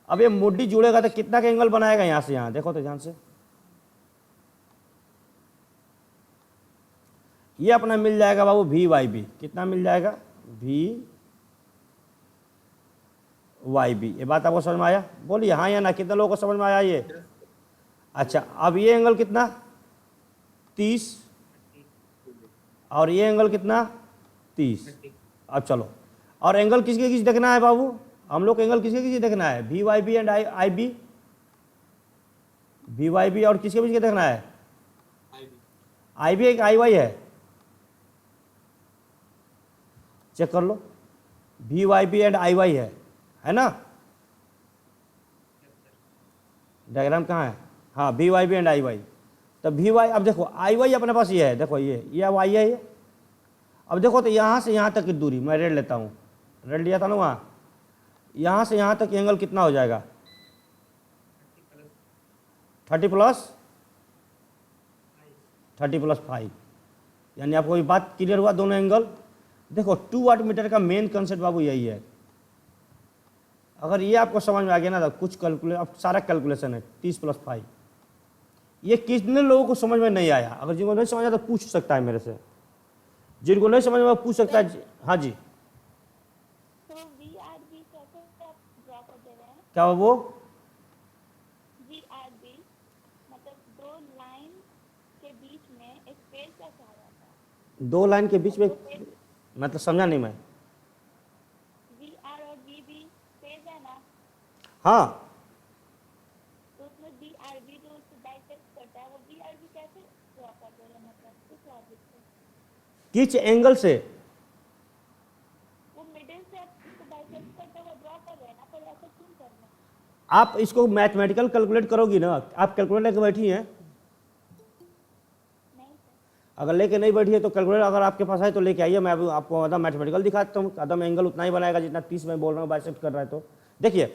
अब ये मुड्डी जुड़ेगा तो कितना का एंगल बनाएगा यहाँ से यहाँ, देखो तो ध्यान से, ये अपना मिल जाएगा बाबू VYB, कितना मिल जाएगा, VYB, ये बात आपको समझ में आया, बोलिए हाँ या ना, कितने लोगों को समझ में आया ये, अच्छा, अब ये एंगल कितना 30, और ये एंगल कितना 30, अब चलो, और एंगल किसके किस देखना है बाबू, हम लोग को एंगल किसके किस देखना है, VYB एंड IB, VYB और किसके बीच के देखना है, IB एक IY है, चेक कर लो, VYB एंड IY है ना, डायग्राम कहाँ है, हाँ VYB एंड IY, तो VY, अब देखो IY अपने पास ये है, देखो ये अब I है ये, अब देखो तो यहाँ से यहाँ तक की दूरी, मैं रेड लेता हूँ, रेड लिया था ना वहाँ, यहाँ से यहाँ तक एंगल कितना हो जाएगा, 30 + 5, यानी आपको ये बात क्लियर हुआ, दोनों एंगल, देखो 2 वाट मीटर का मेन कंसेप्ट बाबू यही है, अगर ये आपको समझ में आ गया ना, तो कुछ कैलकुलेट, अब सारा कैलकुलेशन है 30 + 5। ये कितने लोगों को समझ में नहीं आया? अगर जिनको नहीं समझ आया तो पूछ सकता है मेरे से, जिनको नहीं समझ में आया पूछ सकता है। हाँ जी, तो वी आर बी कैसे आप ड्रॉ कर दे रहे हैं? क्या वो? वी आर बी मतलब दो लाइन के बीच में एक स्पेस कैसे आ जाता है? 2 लाइन के बीच में, मतलब समझा नहीं मैं। वी आर और वी बी स्पेस है ना, हाँ, तो उसमें वी आर बी जो उसको डाइसेक्ट करता है वो वी आर बी कैसे ड्रॉ कर दे रहे हैं? मतलब किस लॉजिक से? किस एंगल से? वो मिडिल से आप उसको डाइसेक्ट करते हुए ड्रॉ कर रहे हैं ना, पर ऐसा क्यों कर रहे हैं? आप इसको मैथमेटिकल कैलकुलेट करोगी ना, आप कैलकुलेटर लेके बैठी हैं? नहीं सर। अगर लेके नहीं बैठी है तो कैलकुलेटर अगर आपके पास है तो लेके आइए, मैं अभी आपको आधा मैथमेटिकल दिखाता हूँ। आधा एंगल उतना ही बनाएगा जितना 30 में बोल रहा हूँ बाइसेक्ट कर रहा है। तो देखिए,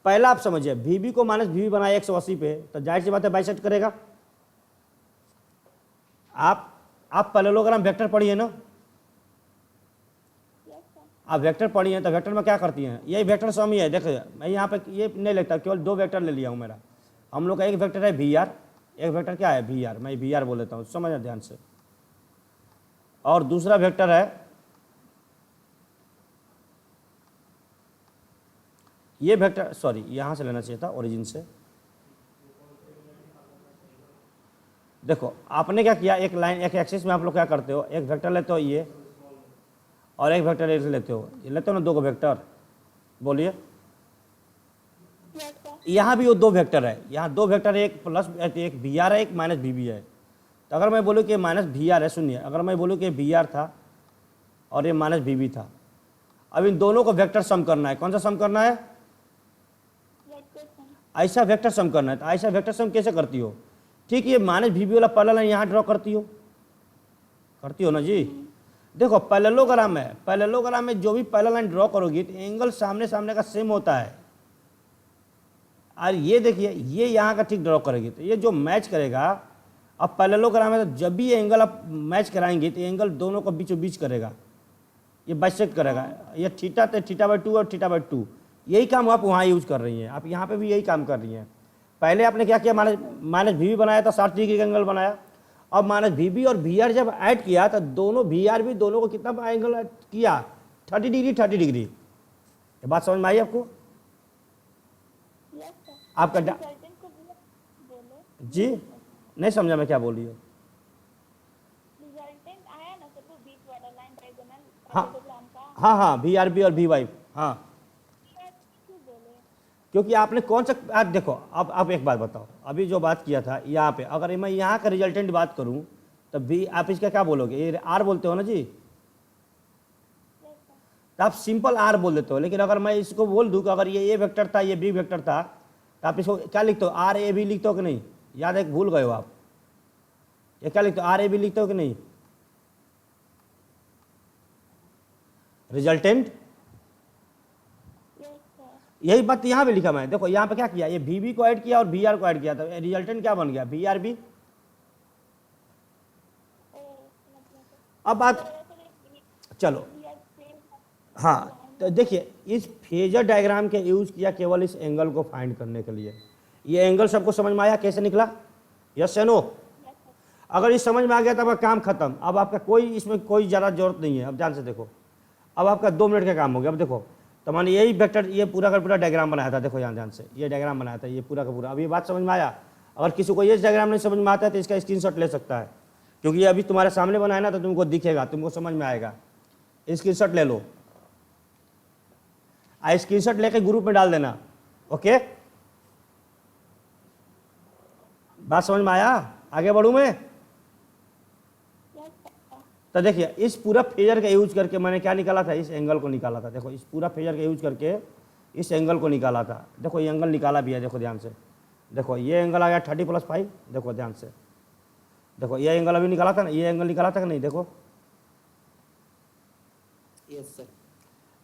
पहला आप समझिए, वी को माइनस वी बनाया 180 पे, तो जाहिर सी बात है बाइसेक्ट करेगा। आप पैरेललोग्राम वेक्टर पढ़िए ना, यस सर। आप वेक्टर पढ़ी हैं तो वेक्टर में क्या करती हैं? यही वेक्टर सम ही है। देखिए मैं यहाँ पे ये नहीं लिखता, केवल 2 वेक्टर ले लिया हूँ मेरा। हम लोग का एक वेक्टर है वी आर, एक वेक्टर क्या है वी आर, मैं वी आर बोल लेता हूँ, समझना ध्यान से। और दूसरा वेक्टर है ये वेक्टर, सॉरी यहाँ से लेना चाहिए था ओरिजिन से। देखो आपने क्या किया, एक लाइन एक एक्सिस में आप लोग क्या करते हो, एक वेक्टर लेते हो ये, और एक वेक्टर ऐसे लेते हो, ये लेते हो ना 2 वेक्टर, बोलिए। Yes sir. यहाँ भी वो 2 वेक्टर है, यहाँ 2 वेक्टर है, एक प्लस एक वी आर है, एक माइनस वी बी है। तो अगर मैं बोलूँ कि माइनस वी आर है, सुनिए, अगर मैं बोलूँ कि वी आर था और ये माइनस वी बी था, अब इन दोनों को वेक्टर सम करना है। कौन सा सम करना है? Vector sum. ऐसा वेक्टर सम करना है। तो ऐसा वेक्टर सम कैसे करती हो? ठीक, ये माइनस वी बी वाला पहला लाइन यहाँ ड्रॉ करती हो ना जी। देखो पैरेललोग्राम है, पैरेललोग्राम में जो भी पहला लाइन ड्रॉ करोगी तो एंगल सामने सामने का सेम होता है। और ये देखिए, ये यहाँ का ठीक ड्रॉ करेगी तो ये जो मैच करेगा, अब पैरेललोग्राम है तो जब भी ये एंगल आप मैच कराएंगे तो एंगल दोनों को बीचों बीच करेगा, ये बाइसेक्ट करेगा। ये थीटा तो θ/2 और θ/2, यही काम आप वहाँ यूज कर रही हैं, आप यहाँ पे भी यही काम कर रही हैं। पहले आपने क्या किया, माइनस वी बनाया था, 60 डिग्री का एंगल बनाया। अब माइनस वी बी और वी आर जब ऐड किया तो दोनों वी आर भी दोनों को कितना एंगल ऐड किया, 30 डिग्री 30 डिग्री। ये बात समझ में आई आपको? Yes sir. आपका रिजल्टेंट को भी बोले। जी नहीं समझा मैं क्या बोल रही हूँ। रिजल्टेंट आया ना सर, वो बीच वाला लाइन डायगोनल हाँ पैरेललोग्राम का। हाँ हाँ, वी आर बी और वी वाई, हाँ। क्यों बोले? क्योंकि आपने कौन सा, आप देखो, अब आप एक बात बताओ, अभी जो बात किया था यहाँ पे, अगर मैं यहाँ का रिजल्टेंट बात करूँ तो बी, आप इसका क्या बोलोगे? ये आर बोलते हो ना जी, यस सर। तो आप सिंपल आर बोल देते हो। लेकिन अगर मैं इसको बोल दूँ कि अगर ये ए वेक्टर था, ये बी वेक्टर था, तो आप इसको क्या लिखते हो? आर ए बी लिखते हो कि नहीं? याद है, भूल गए हो आप? ये क्या लिखते हो? आर ए बी लिखते हो कि नहीं? Resultant, yes sir. यही बात यहाँ पे लिखा मैं। देखो यहाँ पे क्या किया, ये वी बी को ऐड किया और वी आर को ऐड किया, तो रिजल्टेंट क्या बन गया? We R B. ओ मतलब अब बात, चलो हाँ, तो देखिए इस फेजर डायग्राम के यूज किया केवल इस एंगल को फाइंड करने के लिए। ये एंगल सबको समझ में आया कैसे निकला? यस या नो? अगर ये समझ में आ गया तो आपका काम खत्म। अब आपका कोई इसमें कोई ज़्यादा जरूरत नहीं है। अब ध्यान से देखो, अब आपका 2 मिनट का काम हो गया। अब देखो, तो मैंने यही वेक्टर, ये पूरा का पूरा डायग्राम बनाया था। देखो यहाँ ध्यान से, ये डायग्राम बनाया था, ये पूरा का पूरा। अब ये बात समझ में आया? अगर किसी को ये डायग्राम नहीं समझ में आता है तो इसका स्क्रीनशॉट ले सकता है, क्योंकि ये अभी तुम्हारे सामने बनाया ना, तो तुमको दिखेगा, तुमको समझ में आएगा। स्क्रीनशॉट ले लो, स्क्रीनशॉट लेके ग्रुप में डाल देना। ओके, बात समझ में आया? आगे बढ़ूं मैं? तो देखिए, इस पूरा फेजर का यूज करके मैंने क्या निकाला था? इस एंगल को निकाला था। देखो, इस पूरा फेजर का यूज करके इस एंगल को निकाला था। देखो ये एंगल निकाला भी है, देखो ध्यान से। देखो ये एंगल आ गया 30 + 5। देखो ध्यान से, देखो ये एंगल अभी निकाला था ना, ये एंगल निकाला था कि नहीं? देखो यस सर।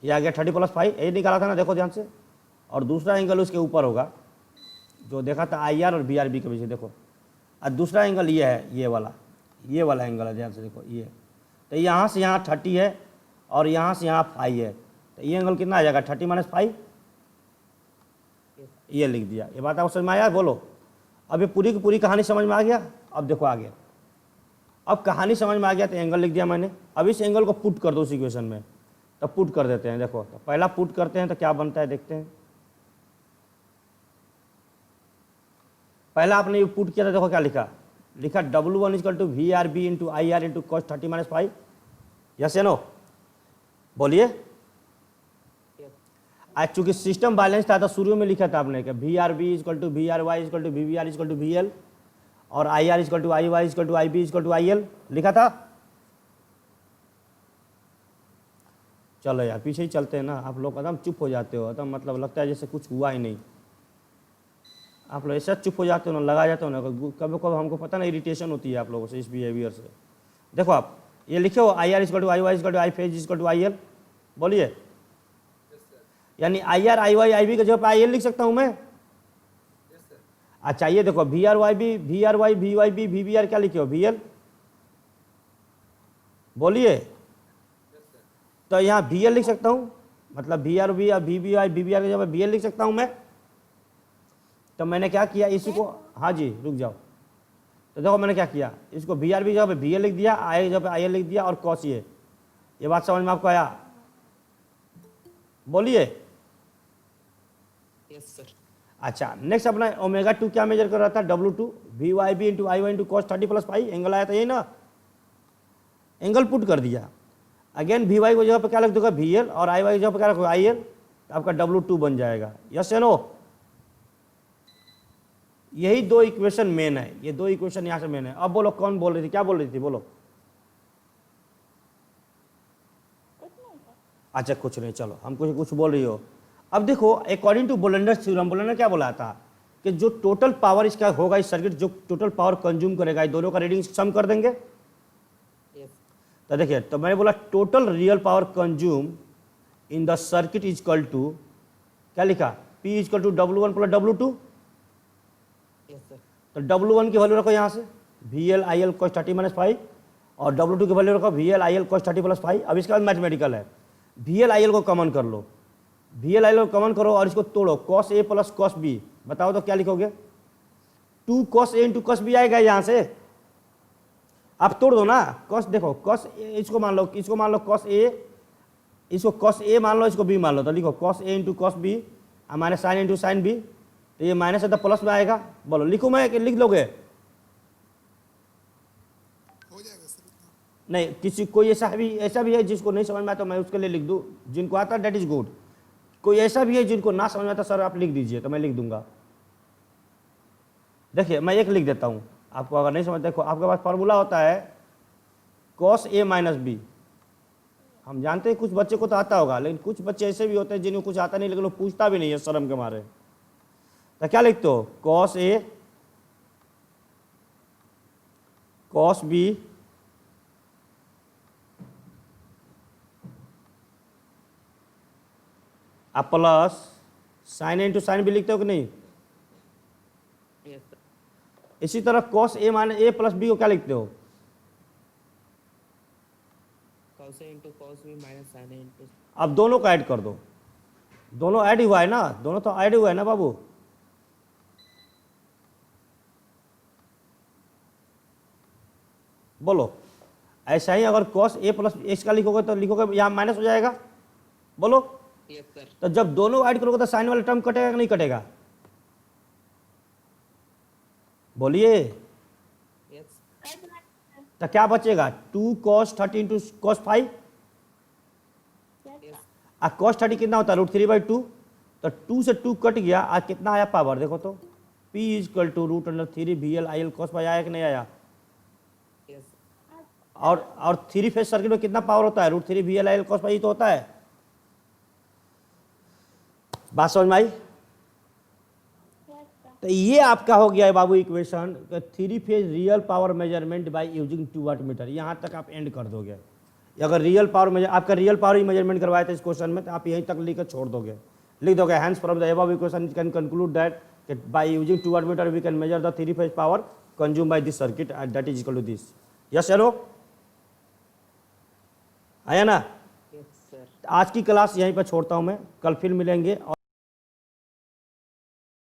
ये आ गया 30 + 5, यही निकाला था ना? देखो ध्यान से। और दूसरा एंगल उसके ऊपर होगा, जो देखा था आई आर और बी आर बी के बीच। देखो, और दूसरा एंगल ये है, ये वाला एंगल है, ध्यान से देखो। ये तो यहाँ से यहाँ 30 है और यहाँ से यहाँ 5 है, तो ये एंगल कितना आ जाएगा? 30 - 5। ये लिख दिया। ये बात आपको समझ में आया? बोलो। अब ये पूरी की पूरी कहानी समझ में आ गया? अब देखो आगे, अब कहानी समझ में आ गया तो एंगल लिख दिया मैंने। अब इस एंगल को पुट कर दो उस इक्वेशन में, तो पुट कर देते हैं। देखो तो पहला पुट करते हैं तो क्या बनता है देखते हैं। पहला आपने ये पुट किया था, देखो क्या लिखा, लिखा W1 equal to V R B into I R into cos 30-5। Yes या नो? बोलिए। यस आज चूंकि सिस्टम बैलेंस था तो शुरू में लिखा था आपने कि V R B equal to V R Y equal to V V R equal to V L और I R equal to I Y equal to I B equal to I L लिखा था। चलो यार पीछे ही चलते हैं ना, आप लोग एकदम चुप हो जाते हो, एकदम मतलब लगता है जैसे कुछ हुआ ही नहीं। आप लोग ऐसा चुप हो जाते हो ना, लगा जाते हो ना, कभी कभी हमको पता नहीं इरिटेशन होती है आप लोगों से इस बिहेवियर से। देखो आप ये लिखे हो I R equal to I Y equal to I phase equal to I L. बोलिए। यानी I R I Y I B की जगह पर आई एल लिख सकता हूँ मैं। अच्छा ये देखो V R Y B V R Y V Y B V V R क्या लिखे हो वी एल। बोलिए। तो यहाँ वी एल लिख सकता हूँ, मतलब V R B V V I V V R की जगह वी एल लिख सकता हूँ मैं। तो मैंने क्या किया इसी को, हाँ जी रुक जाओ, तो देखो मैंने क्या किया, इसको वी आर बी जगह पे वी एल लिख दिया, आई की जगह पे आई एल लिख दिया और कॉस ये बात समझ में आपको आया? बोलिए। Yes sir. अच्छा नेक्स्ट अपना ओमेगा 2 क्या मेजर कर रहा था, W2 V Y B into I Y into cos 30+5 angle आया था यही ना, एंगल पुट कर दिया। अगेन वी वाई की जगह पे क्या लिख दूंगा वी एल और आई वाई की जगह पे क्या रखोगे आई एल, तो आपका W2 बन जाएगा। यस या नो? यही दो इक्वेशन मेन है, ये दो इक्वेशन यहां से मेन है। अब बोलो कौन बोल रही थी, क्या बोल रही थी बोलो। कुछ नहीं था। अच्छा कुछ नहीं, चलो हम कुछ बोल रही हो। अब देखो अकॉर्डिंग टू बोलेंडर थ्योरम, बोलेंडर क्या बोला था कि जो टोटल पावर इसका होगा इस सर्किट, जो टोटल पावर कंज्यूम करेगा, ये दोनों का रीडिंग सम कर देंगे। यस तो देखिए, तो मैंने बोला total real power consume in the circuit is equal to क्या लिखा, P is equal to W1 plus W2। Yes sir. तो W1 की वैल्यू रखो यहाँ से VL IL cos 30-5 और W2 की वैल्यू रखो VL IL cos 30+5। अब इसके बाद मैथमेटिकल है, VL IL को कॉमन कर लो, VL IL को कॉमन करो और इसको तोड़ो, cos A plus cos B, बताओ तो क्या लिखोगे, 2 cos A into cos B आएगा यहाँ से। आप तोड़ दो ना, cos देखो cos A, इसको मान लो cos A, इसको cos A मान लो, इसको B मान लो, तो लिखो cos A into cos B हमारे साइन इंटू साइन B, तो ये माइनस है तो प्लस में आएगा। बोलो लिखूं मैं कि लिख लोगे? हो जाएगा सर इतना। नहीं, किसी कोई ऐसा भी है जिसको नहीं समझ में आता, मैं उसके लिए लिख दूं, जिनको आता डेट इज गुड। कोई ऐसा भी है जिनको ना समझ में आता, सर आप लिख दीजिए, तो मैं लिख दूंगा। देखिए मैं एक लिख देता हूं, आपको अगर नहीं समझ, देखो आपके पास फॉर्मूला होता है cos A माइनस बी। हम जानते हैं कुछ बच्चे को तो आता होगा, लेकिन कुछ बच्चे ऐसे भी होते हैं जिन्हें कुछ आता नहीं, लेकिन वो पूछता भी नहीं है शर्म के मारे। तो क्या लिखते हो, cos A cos B आप प्लस साइन इंटू साइन भी लिखते हो कि नहीं। Yes sir. इसी तरह cos A minus A plus B को क्या लिखते हो, cos A into cos B minus sin A into. अब दोनों का ऐड कर दो, दोनों ऐड हुआ है ना, दोनों तो ऐड हुआ है ना बाबू। बोलो ऐसा ही अगर cos A प्लस x का लिखोगे तो लिखोगे यहाँ माइनस हो जाएगा। बोलो। Yes sir. तो जब दोनों ऐड करोगे तो साइन वाला टर्म कटेगा कि नहीं कटेगा? यस। कट रहा है। तो क्या बचेगा, 2 cos 30 इंटू cos 5। यस। आ cos 30 कितना होता है, √3/2, तो 2 से 2 कट गया, आज कितना आया पावर देखो तो, P is equal to √3 VL IL cos 5 आया कि नहीं आया। यस। और 3 फेज सर्किट में कितना पावर होता है, √3 VL IL cos 5 ही तो होता है। बात समझ में आई? Yes sir. तो ये आपका हो गया है बाबू equation, 3 phase real power measurement by using 2 watt meter. यहाँ तक आप एंड कर दोगे। अगर रियल पावर मेजर, आपका रियल पावर ही मेजरमेंट करवाया था इस क्वेश्चन में, तो आप यहीं तक लिख कर छोड़ दोगे, लिख दोगे hence from the above equation can conclude that by using 2 watt meter we can measure the 3 phase power consume by this circuit and that is equal to this. Yes या नो? आया ना? Yes sir. आज की class यहीं पर छोड़ता हूँ मैं, कल फिर मिलेंगे।